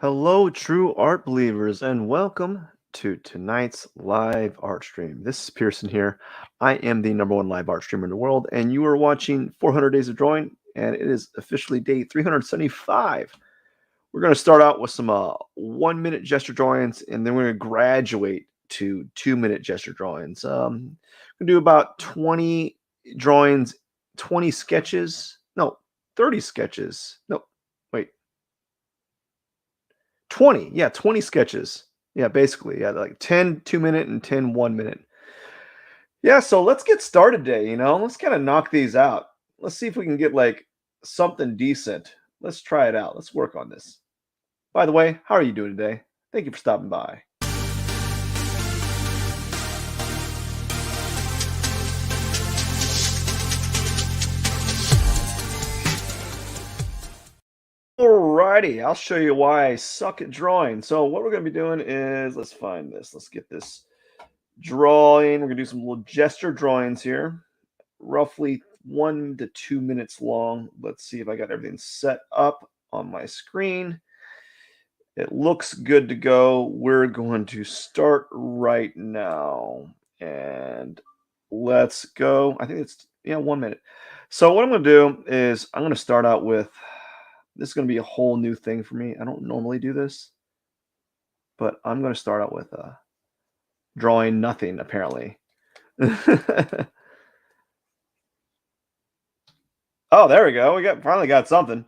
Hello, true art believers, and welcome to tonight's live art stream. This is Pierson here. I am the number one live art streamer in the world, and you are watching 400 Days of Drawing, and it is officially day 375. We're going to start out with some 1 minute gesture drawings, and then we're going to graduate to 2 minute gesture drawings. We're going to do about 20 drawings, 20 sketches. No, 30 sketches. No, wait. 20, yeah, 20 sketches. Yeah, basically, yeah, like 10 2 minute and 10 1 minute. Yeah, so let's get started today, let's kind of knock these out. Let's see if we can get like something decent. Let's try it out. Let's work on this. By the way, how are you doing today? Thank you for stopping by. Alrighty, I'll show you why I suck at drawing. So what we're going to be doing is, let's find this. Let's get this drawing. We're going to do some little gesture drawings here, roughly 1 to 2 minutes long. Let's see if I got everything set up on my screen. It looks good to go. We're going to start right now. And let's go. I think it's, 1 minute. So what I'm going to do is I'm going to start out with, this is going to be a whole new thing for me. I don't normally do this, but I'm going to start out with drawing nothing, apparently. Oh, there we go. We finally got something.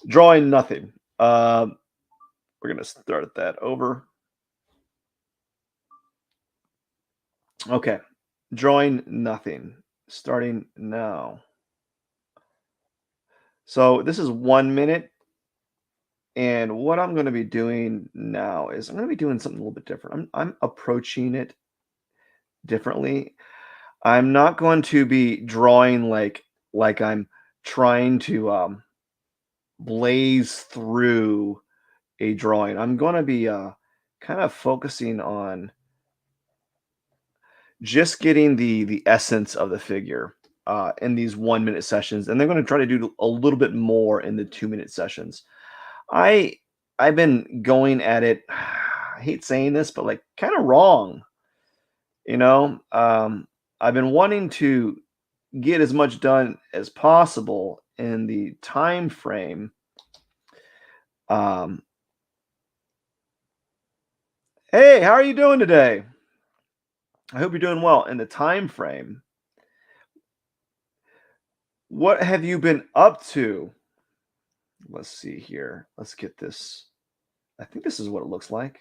Drawing nothing. We're going to start that over. Okay. Drawing nothing. Starting now. So this is 1 minute. And what I'm going to be doing now is I'm going to be doing something a little bit different. I'm approaching it differently. I'm not going to be drawing like I'm trying to blaze through a drawing. I'm going to be kind of focusing on just getting the essence of the figure in these 1 minute sessions, and they're going to try to do a little bit more in the 2 minute sessions. I've been going at it. I hate saying this, but like kind of wrong. I've been wanting to get as much done as possible in the time frame. Hey, how are you doing today? I hope you're doing well. In the time frame, what have you been up to? Let's see here. Let's get this. I think this is what it looks like.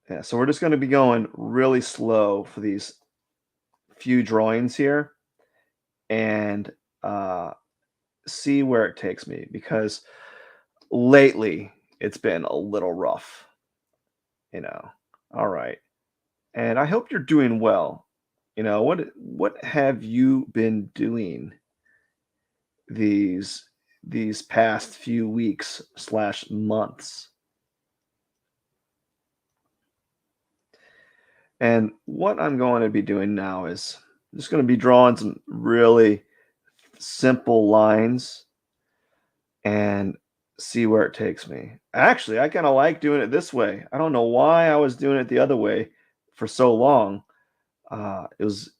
Yeah, so we're just going to be going really slow for these few drawings here and see where it takes me, because lately it's been a little rough, All right. And I hope you're doing well. What have you been doing these past few weeks / months? And what I'm going to be doing now is just going to be drawing some really simple lines and see where it takes me. Actually, I kind of like doing it this way. I don't know why I was doing it the other way for so long. It was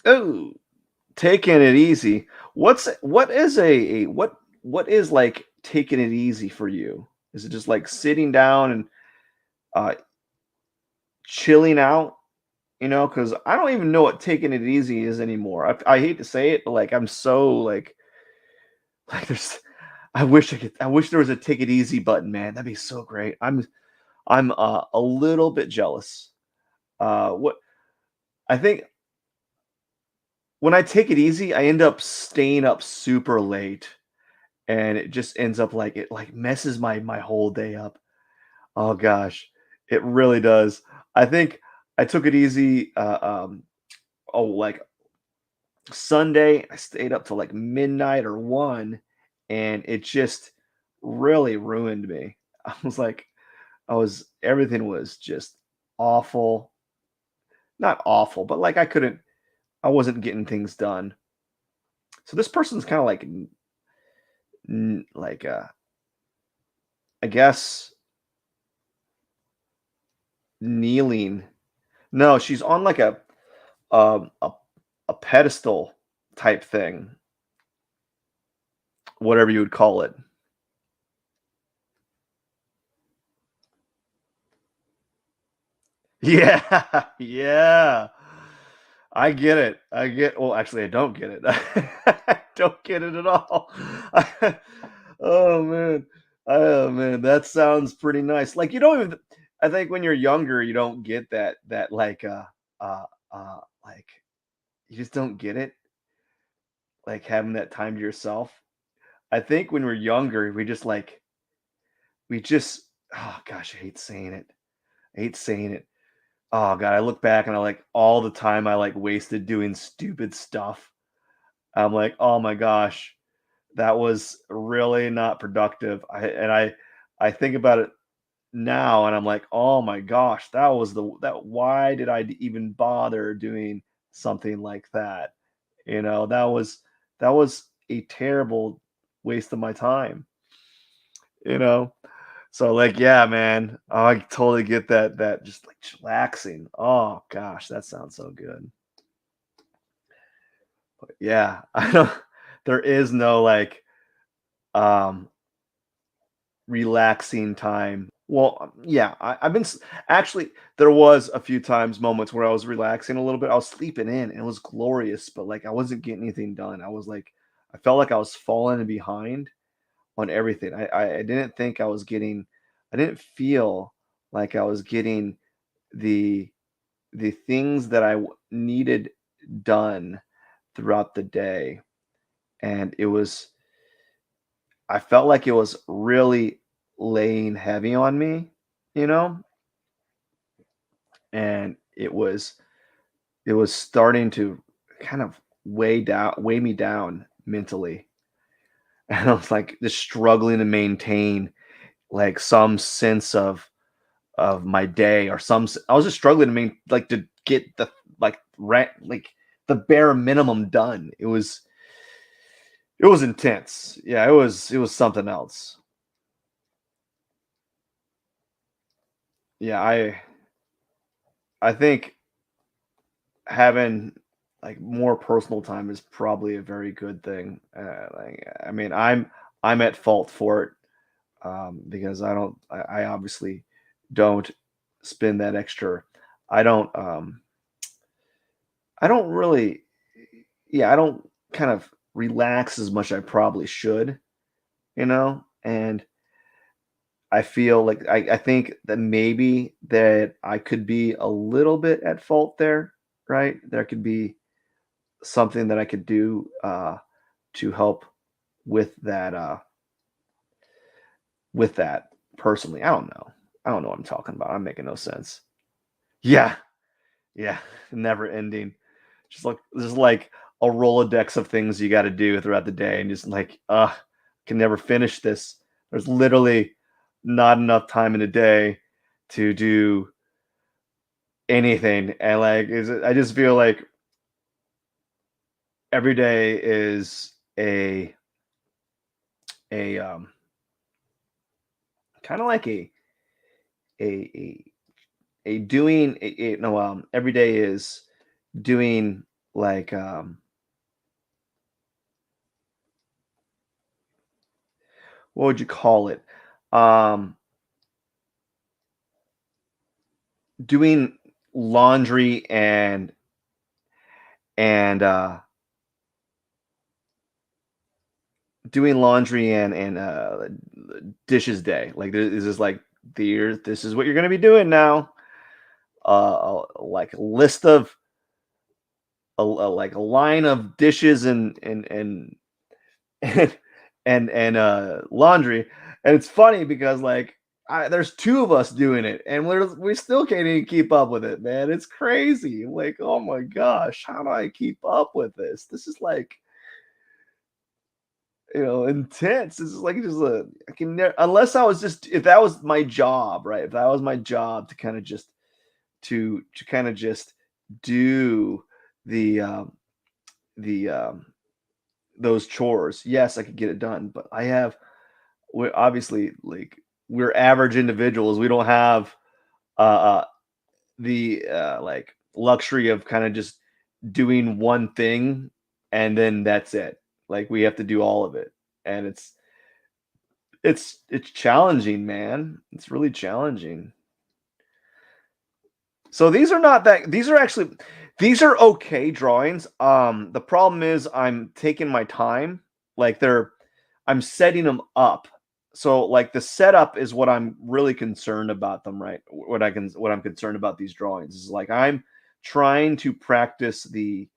oh, taking it easy. What is like taking it easy for you? Is it just like sitting down and uh chilling out? Because I don't even know what taking it easy is anymore. I hate to say it, but like I'm so like there's I wish there was a take it easy button, man. That'd be so great. I'm a little bit jealous. What I think when I take it easy, I end up staying up super late, and it just ends up like it like messes my whole day up. Oh gosh, it really does. I think I took it easy. Like Sunday, I stayed up till like midnight or 1, and it just really ruined me. I was like, everything was just awful. Not awful, but like I wasn't getting things done. So this person's kind of like, like, I guess kneeling. No, she's on like um, a, a pedestal type thing, whatever you would call it. Yeah, yeah. I get it. Well, actually, I don't get it. I don't get it at all. Oh man. Oh man, that sounds pretty nice. Like you don't even I think when you're younger, you don't get that like uh like you just don't get it, like having that time to yourself. I think when we're younger, we just oh gosh, I hate saying it. I hate saying it. Oh god, I look back and I like all the time I like wasted doing stupid stuff. I'm like, "Oh my gosh, that was really not productive." I think about it now and I'm like, "Oh my gosh, that why did even bother doing something like that?" That was a terrible waste of my time, you know? So like, yeah, man, oh, I totally get that just like chillaxing. Oh gosh, that sounds so good. But yeah, I don't there is no like um relaxing time. Well, yeah, I've been actually there was a few times moments where I was relaxing a little bit. I was sleeping in and it was glorious, but like I wasn't getting anything done. I felt like I was falling behind on everything. I didn't think I didn't feel like I was getting the the things that needed done throughout the day, and I felt like it was really laying heavy on me, you know, and it was starting to kind of weigh me down mentally, and I was like just struggling to maintain like some sense of my day or I was just struggling to like to get the like like the bare minimum done. It was intense. Yeah, it was something else. Yeah, I think having like more personal time is probably a very good thing. Like I mean, I'm at fault for it because I obviously don't spend that extra. I don't I don't really yeah, I don't kind of relax as much I probably should, and I feel like I think that maybe that I could be a little bit at fault there, right? There could be something that I could do to help with with that personally. I don't know. I don't know what I'm talking about. I'm making no sense. Yeah, yeah, never ending. Just like a Rolodex of things you got to do throughout the day, and just like, can never finish this. There's literally not enough time in a day to do anything, and like, I just feel like every day is a kind of like a a doing no every day is doing like what would you call it? Um, doing laundry and doing laundry and dishes day. Like this is like this is what you're gonna be doing now. Like a list of like a line of dishes and and laundry. And it's funny because like there's two of us doing it, and we still can't even keep up with it, man. It's crazy. Like, oh my gosh, how do I keep up with this? This is like intense. It's just like just a I can never unless I was just if that was my job, right? If that was my job to kind of just to kind of just do the the those chores. Yes, I could get it done, but we're obviously like we're average individuals. We don't have uh the like luxury of kind of just doing one thing and then that's it. Like we have to do all of it. And it's challenging, man. It's really challenging. So these are okay drawings. The problem is I'm taking my time. Like I'm setting them up. So like the setup is what I'm really concerned about them, right? What I'm concerned about these drawings is like I'm trying to practice the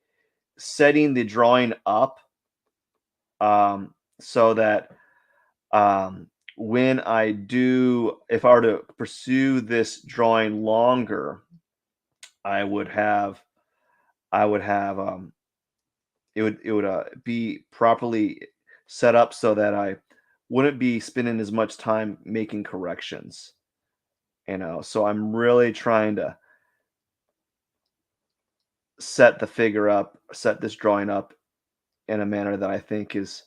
setting the drawing up so that when if I were to pursue this drawing longer, I would have I would have it would be properly set up so that I wouldn't be spending as much time making corrections, So I'm really trying to set this drawing up in a manner that I think is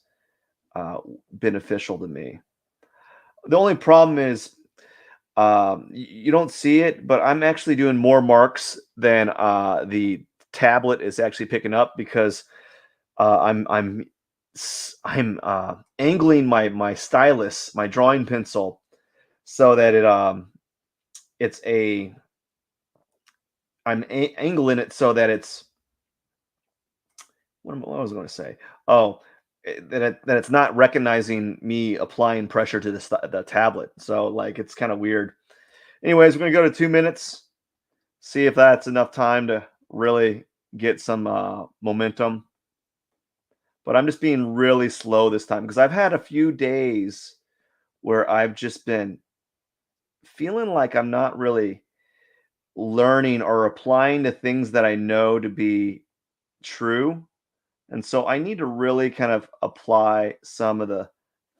beneficial to me. The only problem is you don't see it, but I'm actually doing more marks than the tablet is actually picking up because I'm angling my stylus, my drawing pencil, so that it's a angling it so that it's what was I going to say? Oh, that it's not recognizing me applying pressure to the tablet. So like it's kind of weird. Anyways, we're gonna go to 2 minutes. See if that's enough time to really get some momentum. But I'm just being really slow this time because I've had a few days where I've just been feeling like I'm not really learning or applying the things that I know to be true. And so I need to really kind of apply some of the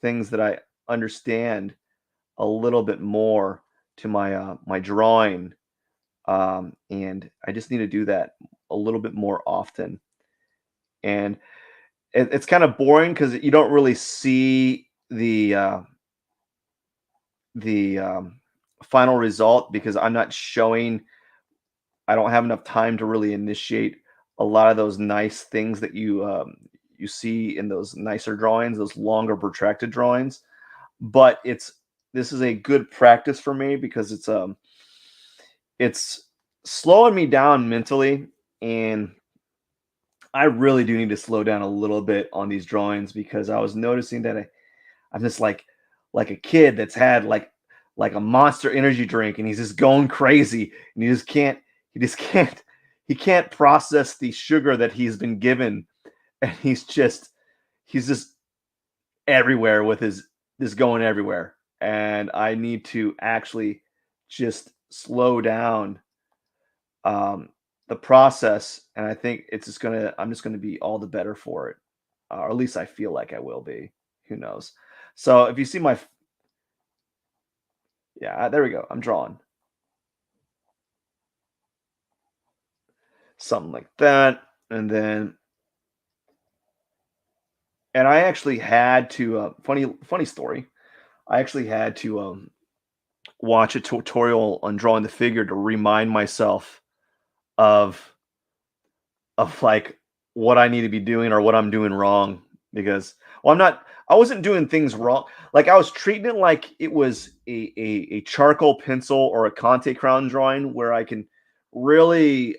things that I understand a little bit more to my drawing. And I just need to do that a little bit more often. And it's kind of boring because you don't really see the final result because I'm not showing. I don't have enough time to really initiate a lot of those nice things that you see in those nicer drawings, those longer protracted drawings. But this is a good practice for me because it's slowing me down mentally, and I really do need to slow down a little bit on these drawings because I was noticing that I'm just like a kid that's had like a Monster Energy drink and he's just going crazy and he just can't he can't process the sugar that he's been given and he's just everywhere with his just going everywhere and I need to actually just slow down um the process and I think I'm just gonna be all the better for it, or at least I feel like I will be. Who knows? So if you see yeah, there we go. I'm drawing something like that, and then and I actually had to funny story. I actually had to watch a tutorial on drawing the figure to remind myself of like what I need to be doing or what I'm doing wrong because I wasn't doing things wrong. Like I was treating it like it was a charcoal pencil or a Conte crown drawing where I can really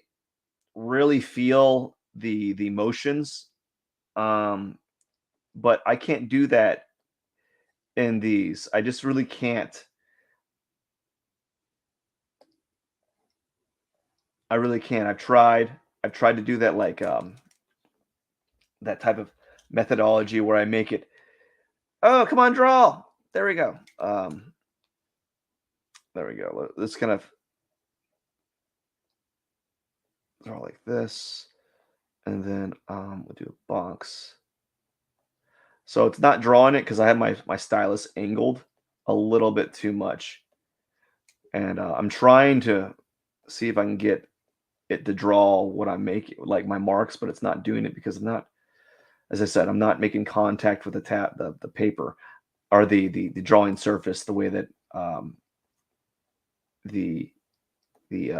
really feel the emotions. Um, but I can't do that in these. I just really can't. I really can't. I've tried to do that like that type of methodology where I make it. Oh, come on, draw. There we go. There we go. Let's kind of draw like this, and then we'll do a box. So it's not drawing it because I have my stylus angled a little bit too much, and I'm trying to see if I can get it to draw what I'm making, like my marks, but it's not doing it because I'm not, as I said, I'm not making contact with the paper or the drawing surface the way that the the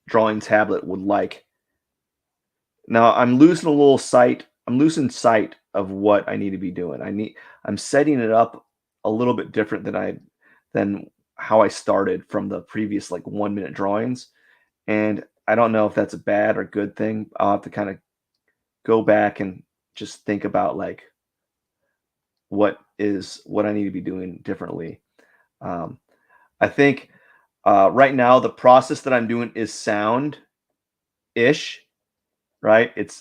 drawing tablet would like. Now I'm losing a little sight. I'm losing sight of what I need to be doing. I'm setting it up a little bit different than how I started from the previous like 1 minute drawings. And I don't know if that's a bad or good thing. I'll have to kind of go back and just think about like what I need to be doing differently. Um, I think right now the process that I'm doing is sound ish, right? It's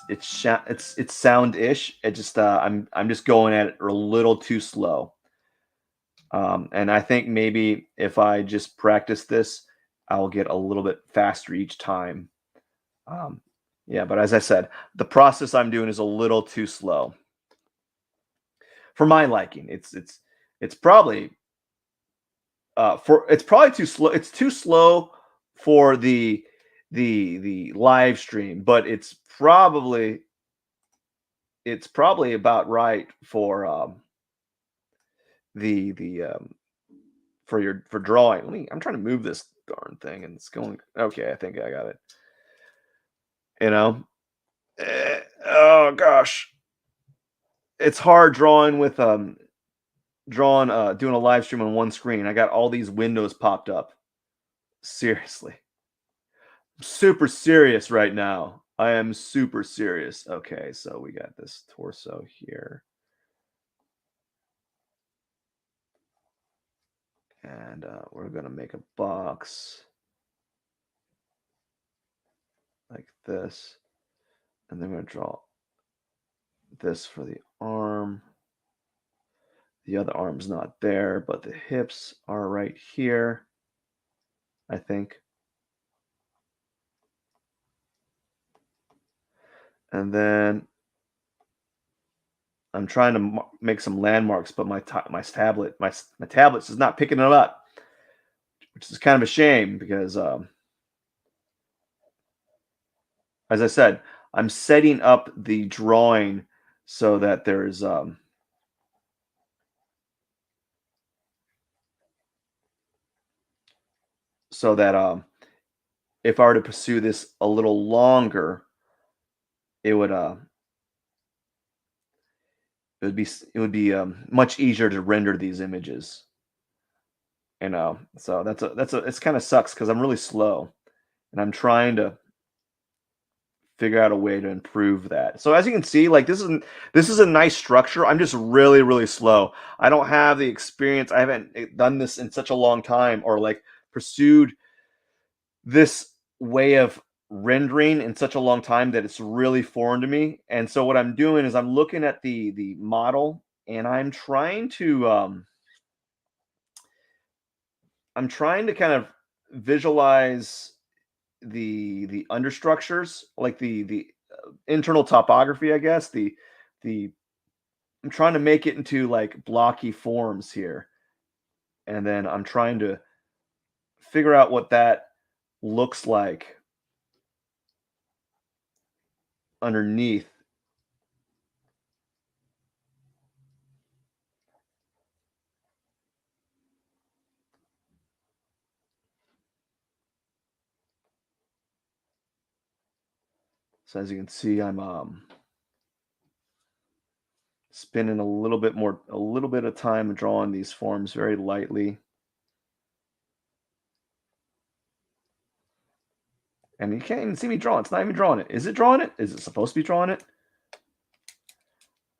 sound ish. It just I'm just going at it a little too slow. And I think maybe if I just practice this, I'll get a little bit faster each time. Um, yeah, but as I said, the process I'm doing is a little too slow for my liking. It's probably it's probably too slow. It's too slow for the live stream, but it's probably about right for the for drawing. I'm trying to move this darn thing and it's going okay, I think I got it. You know? Oh gosh. It's hard drawing with doing a live stream on one screen. I got all these windows popped up. Seriously. I'm super serious right now. I am super serious. Okay, so we got this torso here. And we're going to make a box like this. And then we're going to draw this for the arm. The other arm's not there, but the hips are right here, I think. And then I'm trying to make some landmarks, but my tablet's is not picking it up, which is kind of a shame because, as I said, I'm setting up the drawing so that there's so that if I were to pursue this a little longer, it would it would be much easier to render these images. So it's kind of sucks because I'm really slow and I'm trying to figure out a way to improve that. So as you can see, like this is a nice structure. I'm just really really slow. I don't have the experience. I haven't done this in such a long time or like pursued this way of rendering in such a long time that it's really foreign to me. And so what I'm doing is I'm looking at the model and I'm trying to kind of visualize the understructures, like the internal topography, I guess. The I'm trying to make it into like blocky forms here, and then I'm trying to figure out what that looks like underneath. So as you can see, I'm spending a little bit of time drawing these forms very lightly. And you can't even see me drawing. It's not even drawing it. Is it drawing it? Is it supposed to be drawing it?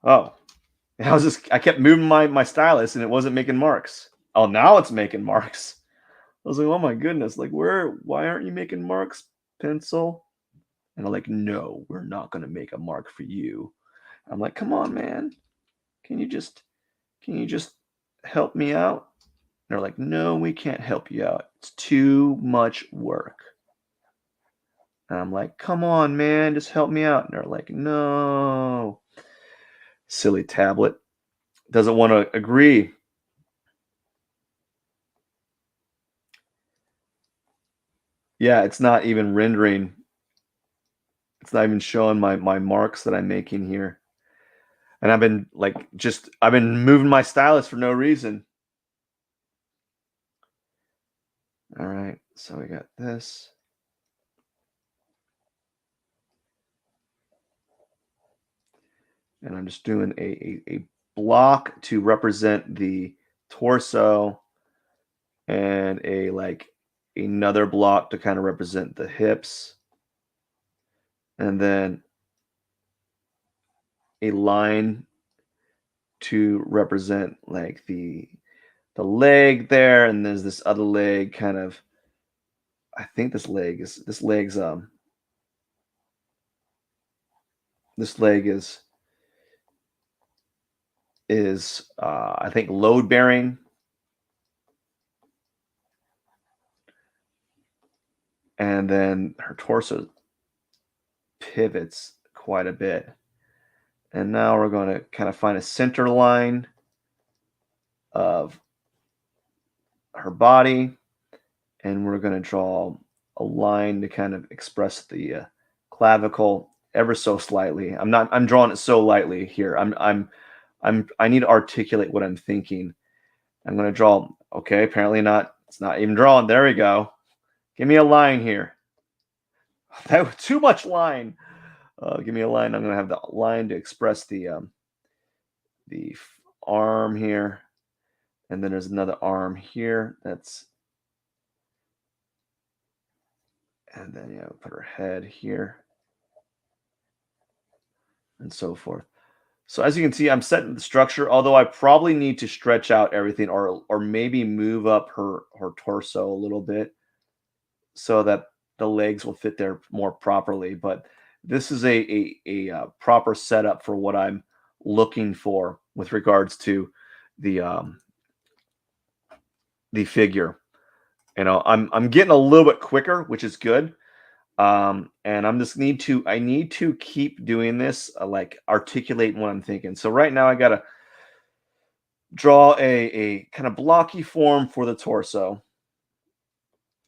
Oh, I kept moving my stylus and it wasn't making marks. Oh, now it's making marks. I was like, oh my goodness, like why aren't you making marks, pencil? And they're like, no, we're not gonna make a mark for you. I'm like, come on, man. Can you just can you just help me out? And they're like, no, we can't help you out. It's too much work. And I'm like, come on, man, just help me out. And they're like, no. Silly tablet. Doesn't want to agree. Yeah, it's not even rendering. It's not even showing my marks that I'm making here. And I've been I've been moving my stylus for no reason. All right, so we got this. And I'm just doing a block to represent the torso and another block to kind of represent the hips. And then a line to represent like the leg there, and there's this other leg kind of. I think this leg is I think load bearing, and then her torso pivots quite a bit. And now we're going to kind of find a center line of her body, and we're going to draw a line to kind of express the clavicle ever so slightly. I'm drawing it so lightly here. I need to articulate what I'm thinking. I'm going to draw. Okay, apparently not. It's not even drawn. There we go. Give me a line here. That was too much line. Give me a line. I'm going to have the line to express the arm here, and then there's another arm here. And then put her head here, and so forth. So as you can see, I'm setting the structure. Although I probably need to stretch out everything, or maybe move up her torso a little bit, so that the legs will fit there more properly. But this is a proper setup for what I'm looking for with regards to the um, the figure. I'm getting a little bit quicker, which is good. And I need to keep doing this, like articulate what I'm thinking. So right now I gotta draw a kind of blocky form for the torso.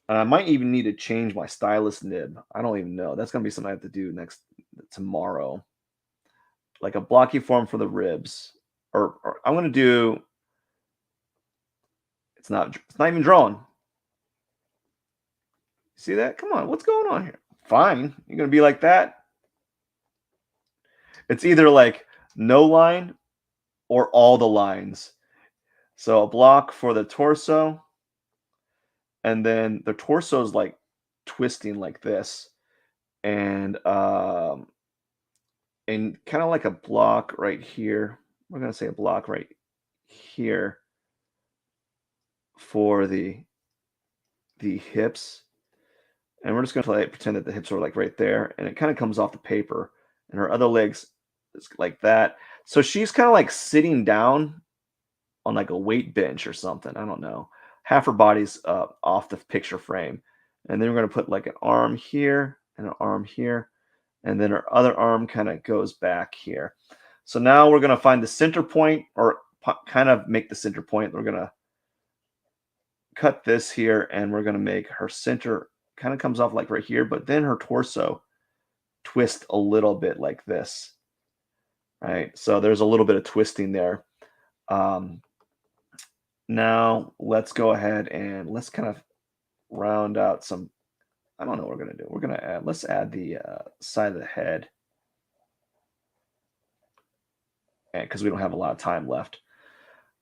I might even need to change my stylus nib. I don't even know. That's gonna be something I have to do tomorrow. Like a blocky form for the ribs. Or I'm gonna do. It's not even drawn. See that? Come on, what's going on here? Fine. You're gonna be like that. It's either like no line or all the lines. So a block for the torso, and then the torso is like twisting like this, and kind of like a block right here. We're gonna say a block right here for the hips, and we're just gonna pretend that the hips are like right there, and it kind of comes off the paper, and her other legs is like that. So she's kind of like sitting down on like a weight bench or something. I don't know. Half her body's off the picture frame. And then we're going to put like an arm here and an arm here. And then her other arm kind of goes back here. So now we're going to find the center point, or kind of make the center point. We're going to cut this here, and we're going to make her center kind of comes off like right here, but then her torso twist a little bit like this. Right. So there's a little bit of twisting there. Now let's go ahead and let's kind of round out some. I don't know what we're going to do. Let's add the side of the head, because we don't have a lot of time left.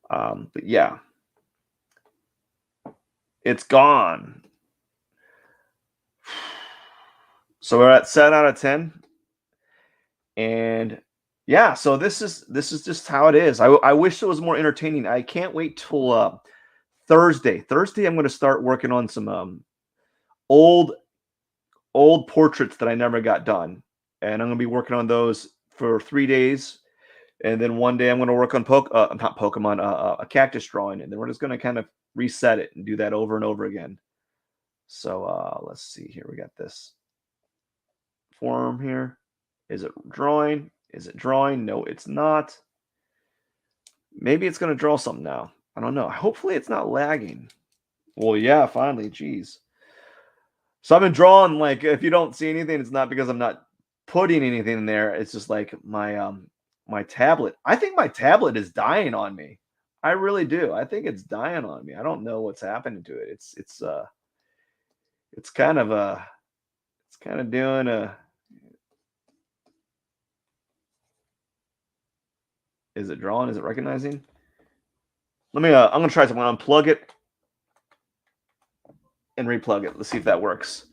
But yeah, it's gone. So we're at 7 out of 10. And yeah, so this is just how it is. I wish it was more entertaining. I can't wait till Thursday. Thursday, I'm going to start working on some old portraits that I never got done, and I'm going to be working on those for 3 days. And then one day I'm going to work on not Pokemon, a cactus drawing, and then we're just going to kind of reset it and do that over and over again. So let's see here. We got this form here. Is it drawing? Is it drawing? No, it's not. Maybe it's gonna draw something now. I don't know. Hopefully it's not lagging. Well, yeah, finally, jeez. So I've been drawing, like, if you don't see anything, it's not because I'm not putting anything in there. It's just like my tablet. I think my tablet is dying on me. I really do. I think it's dying on me. I don't know what's happening to it. It's kind of it's kind of doing a is it drawing? Is it recognizing? Let me I'm gonna try something. Unplug it and replug it. Let's see if that works.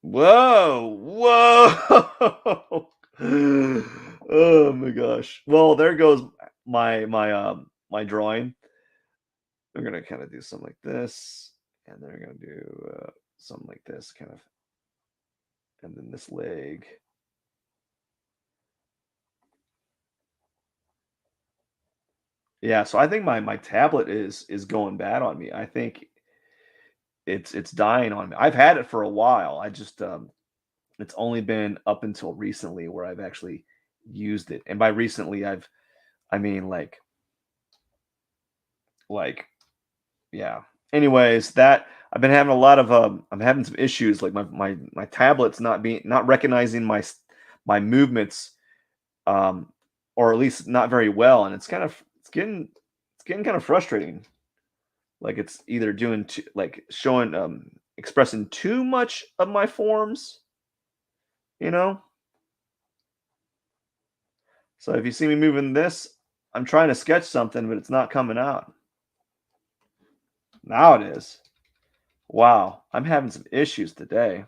Whoa, whoa. Oh my gosh. Well, there goes my drawing. I'm gonna kind of do something like this, and then we're gonna do something like this, kind of, and then this leg. Yeah, so I think my tablet is going bad on me. I think it's dying on me. I've had it for a while. I just it's only been up until recently where I've actually used it. And by recently I mean like yeah. Anyways, that I've been having a lot of I'm having some issues like my tablet's not recognizing my movements or at least not very well, and it's getting kind of frustrating. Like it's either doing too, like showing expressing too much of my forms, you know? So if you see me moving this, I'm trying to sketch something, but it's not coming out. Now it is. Wow, I'm having some issues today.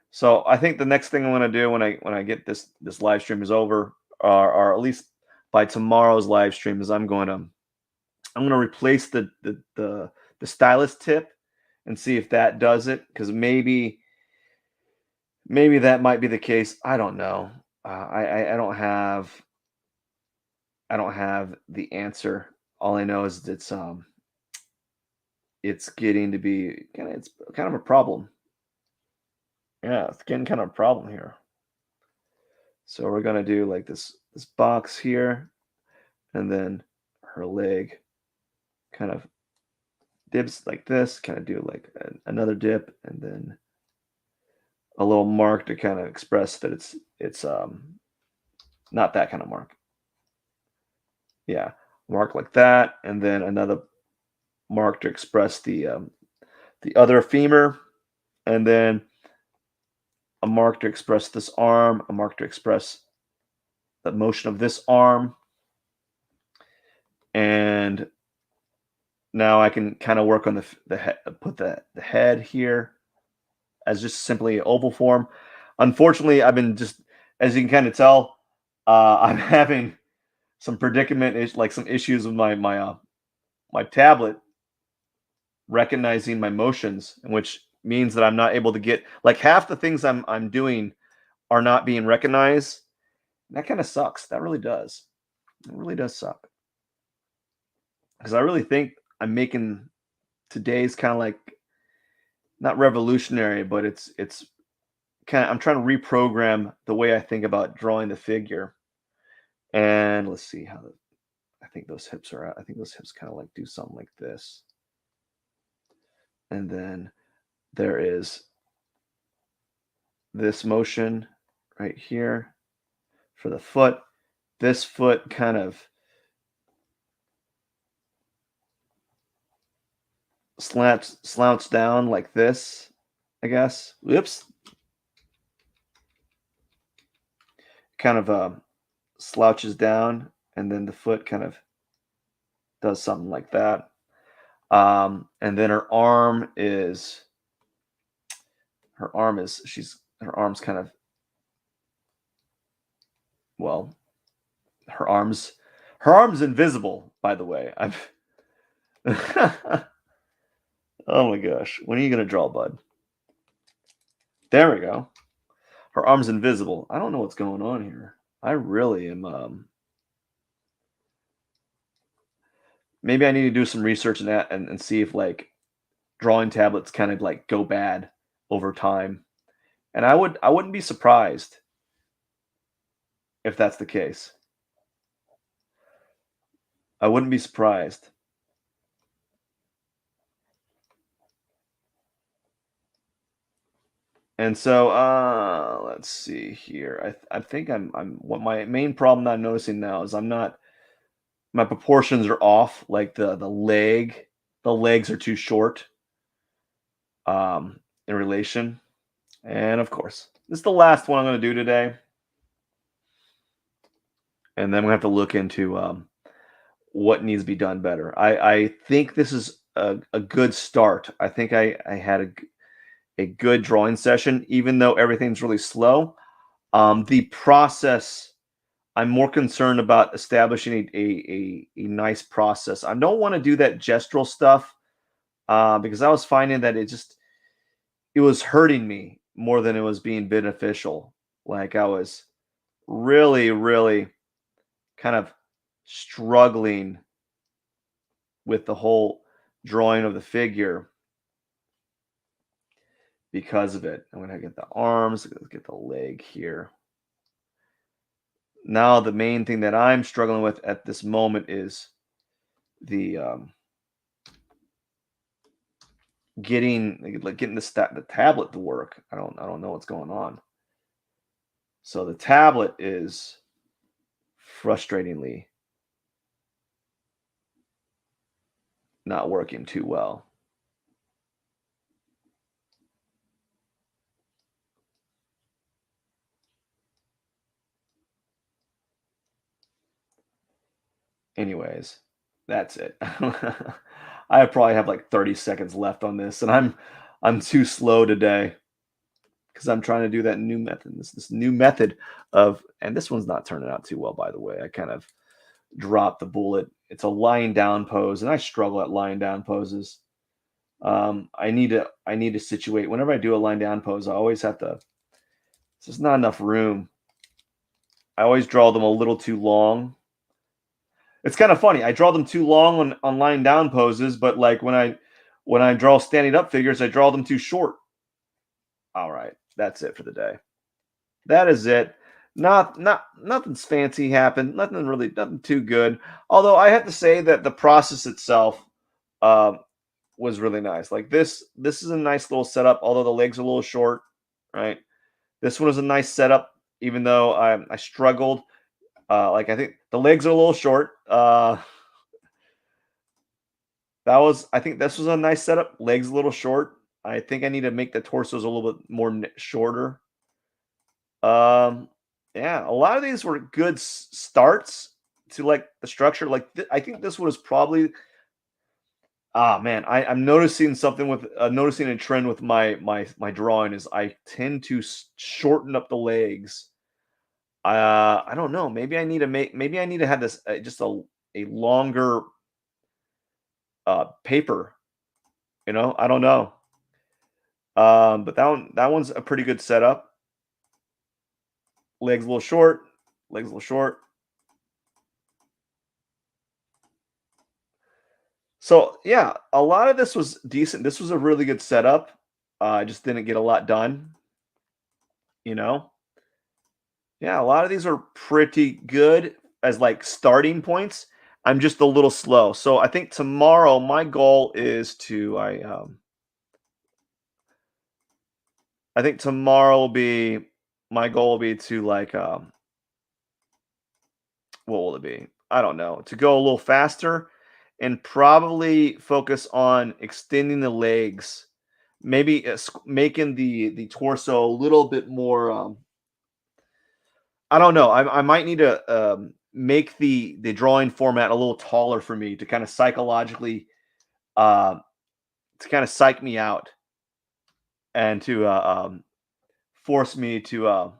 So I think the next thing I'm gonna do when I get this live stream is over, or at least by tomorrow's live stream, is I'm gonna replace the stylus tip and see if that does it, because maybe that might be the case. I don't know. I don't have the answer. All I know is it's getting to be it's kind of a problem. Yeah, it's getting kind of a problem here. So we're gonna do like this box here, and then her leg kind of dips like this, kind of do like another dip, and then a little mark to kind of express that it's not that kind of mark. Yeah, mark like that, and then another mark to express the other femur, and then a mark to express this arm, a mark to express the motion of this arm, and now I can kind of work on the head, put the head here as just simply oval form. Unfortunately, I've been just, as you can kind of tell, I'm having some like some issues with my tablet recognizing my motions, which means that I'm not able to get like half the things I'm doing are not being recognized. That kind of sucks. That really does. It really does suck, because I really think I'm making today's kind of like not revolutionary, but it's kind of I'm trying to reprogram the way I think about drawing the figure. And let's see how I think those hips are at. I think those hips kind of like do something like this. And then there is this motion right here for the foot. This foot kind of slouch down like this, I guess. Whoops. Kind of slouches down, and then the foot kind of does something like that. And then her arm's kind of, well, her arm's invisible, by the way. I've oh my gosh. When are you gonna draw, bud? There we go. Her arm's invisible. I don't know what's going on here. I really am maybe I need to do some research in that and see if like drawing tablets kind of like go bad over time. And I wouldn't be surprised if that's the case. I wouldn't be surprised. And so, let's see here. I think I'm what my main problem that I'm noticing now is I'm not my proportions are off. Like the legs are too short in relation. And of course, this is the last one I'm going to do today, and then I'm going to have to look into what needs to be done better. I think this is a good start. I think I had a good drawing session, even though everything's really slow. The process, I'm more concerned about establishing a nice process. I don't want to do that gestural stuff because I was finding that it was hurting me more than it was being beneficial. Like I was really kind of struggling with the whole drawing of the figure because of it. I'm gonna get the arms, let's get the leg here. Now the main thing that I'm struggling with at this moment is the getting the tablet to work. I don't know what's going on. So the tablet is frustratingly not working too well. Anyways, that's it. I probably have like 30 seconds left on this, and I'm too slow today because I'm trying to do that new method. This new method of, and this one's not turning out too well, by the way. I kind of dropped the bullet. It's a lying down pose, and I struggle at lying down poses. I need to situate. Whenever I do a lying down pose, I always have to. It's just not enough room. I always draw them a little too long. It's kind of funny. I draw them too long on lying down poses, but like when I draw standing up figures, I draw them too short. All right, that's it for the day. That is it. Nothing's fancy happened. Nothing too good. Although I have to say that the process itself uh, was really nice. Like this is a nice little setup. Although the legs are a little short, right? This one is a nice setup. Even though I struggled, like I think the legs are a little short. I think this was a nice setup. Legs a little short. I think I need to make the torsos a little bit more shorter. Um, yeah, a lot of these were good starts to like the structure. Like I think this was probably. Ah man, I'm noticing something with noticing a trend with my drawing is I tend to shorten up the legs. I don't know. Maybe I need to have this just a longer paper. I don't know. But that one's a pretty good setup. Legs a little short, legs a little short. So yeah, a lot of this was decent. This was a really good setup. I just didn't get a lot done. You know, yeah, a lot of these are pretty good as like starting points. I'm just a little slow. So I think tomorrow my goal is to I think tomorrow will be my goal will be to like what will it be? I don't know. To go a little faster and probably focus on extending the legs, maybe making the torso a little bit more. I don't know. I might need to make the drawing format a little taller for me to kind of psychologically uh, to kind of psych me out and to force me to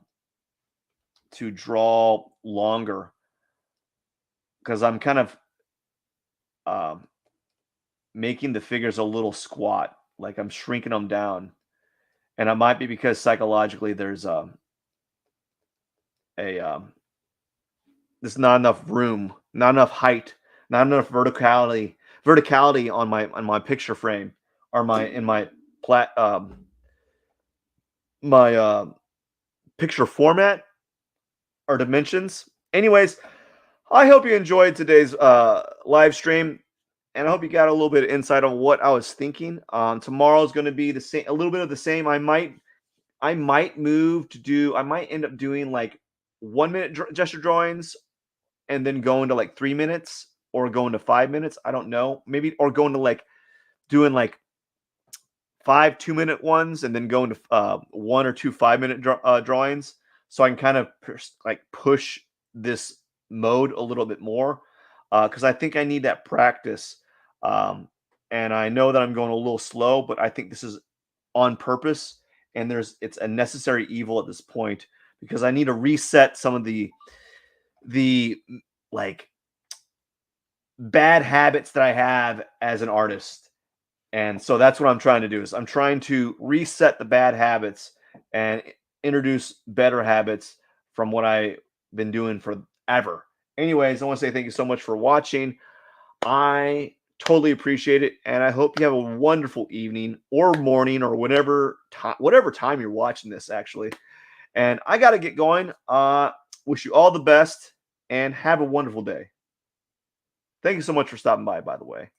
draw longer because I'm kind of um, making the figures a little squat, like I'm shrinking them down, and it might be because psychologically a there's not enough room, not enough height, not enough verticality on my picture frame or my in my plat my picture format or dimensions. Anyways, I hope you enjoyed today's live stream, and I hope you got a little bit of insight on what I was thinking. Tomorrow is going to be the same, a little bit of the same. I might move to do. I might end up doing like 1 minute gesture drawings, and then going to like 3 minutes, or going to 5 minutes. I don't know. Maybe, or going to like doing like five 2 minute ones, and then going to 1 or 2 5 minute drawings, so I can kind of like push this mode a little bit more, because I think I need that practice. Um, and I know that I'm going a little slow, but I think this is on purpose, and it's a necessary evil at this point, because I need to reset some of the like bad habits that I have as an artist. And so that's what I'm trying to do, is I'm trying to reset the bad habits and introduce better habits from what I've been doing forever. Anyways, I want to say thank you so much for watching. I totally appreciate it, and I hope you have a wonderful evening or morning, or whatever time you're watching this, actually. And I got to get going. Wish you all the best and have a wonderful day. Thank you so much for stopping by the way.